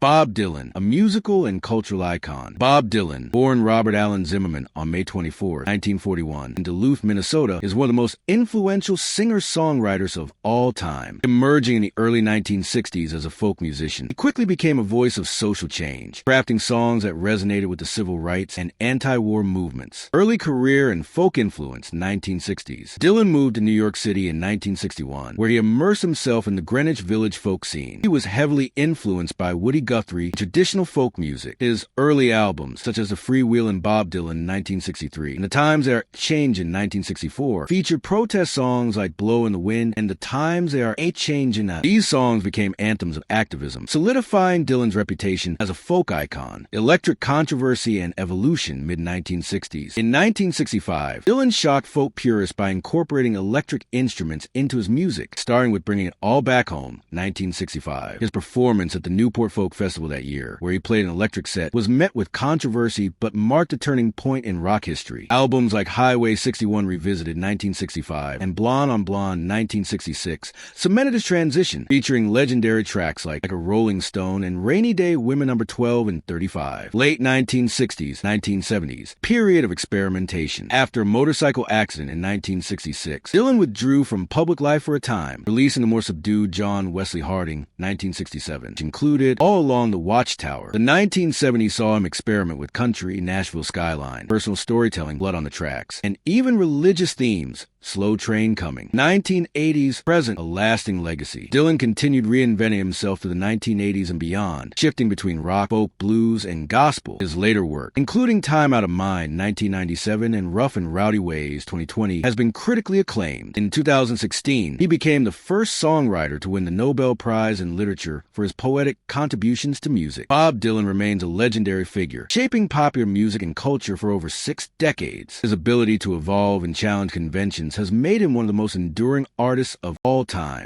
Bob Dylan, a musical and cultural icon. Bob Dylan, born Robert Allen Zimmerman on May 24, 1941, in Duluth, Minnesota, is one of the most influential singer-songwriters of all time. Emerging in the early 1960s as a folk musician, he quickly became a voice of social change, crafting songs that resonated with the civil rights and anti-war movements. Early career and folk influence, 1960s. Dylan moved to New York City in 1961, where he immersed himself in the Greenwich Village folk scene. He was heavily influenced by Woody Guthrie, traditional folk music. His early albums, such as The Freewheelin' Bob Dylan in 1963 and The Times They Are Changin' in 1964, featured protest songs like Blow in the Wind and The Times They Are A-Changin' Now. These songs became anthems of activism, solidifying Dylan's reputation as a folk icon. Electric Controversy and Evolution, mid-1960s. In 1965, Dylan shocked folk purists by incorporating electric instruments into his music, starting with Bringing It All Back Home, 1965. His performance at the Newport Folk Festival that year, where he played an electric set, was met with controversy but marked a turning point in rock history. Albums like Highway 61 Revisited 1965 and Blonde on Blonde 1966 cemented his transition, featuring legendary tracks like A Rolling Stone and Rainy Day Women No. 12 and 35. Late 1960s, 1970s, period of experimentation. After a motorcycle accident in 1966, Dylan withdrew from public life for a time, releasing the more subdued John Wesley Harding 1967, which included All Along the Watchtower. The 1970s saw him experiment with country, Nashville Skyline, personal storytelling, blood on the tracks, and even religious themes, Slow Train Coming. 1980s present, a lasting legacy. Dylan continued reinventing himself to the 1980s and beyond, shifting between rock, folk, blues, and gospel. His later work, including Time Out of Mind 1997 and Rough and Rowdy Ways 2020, has been critically acclaimed. In 2016, he became the first songwriter to win the Nobel Prize in Literature for his poetic contributions to music. Bob Dylan remains a legendary figure, shaping popular music and culture for over 6 decades. His ability to evolve and challenge conventions has made him one of the most enduring artists of all time.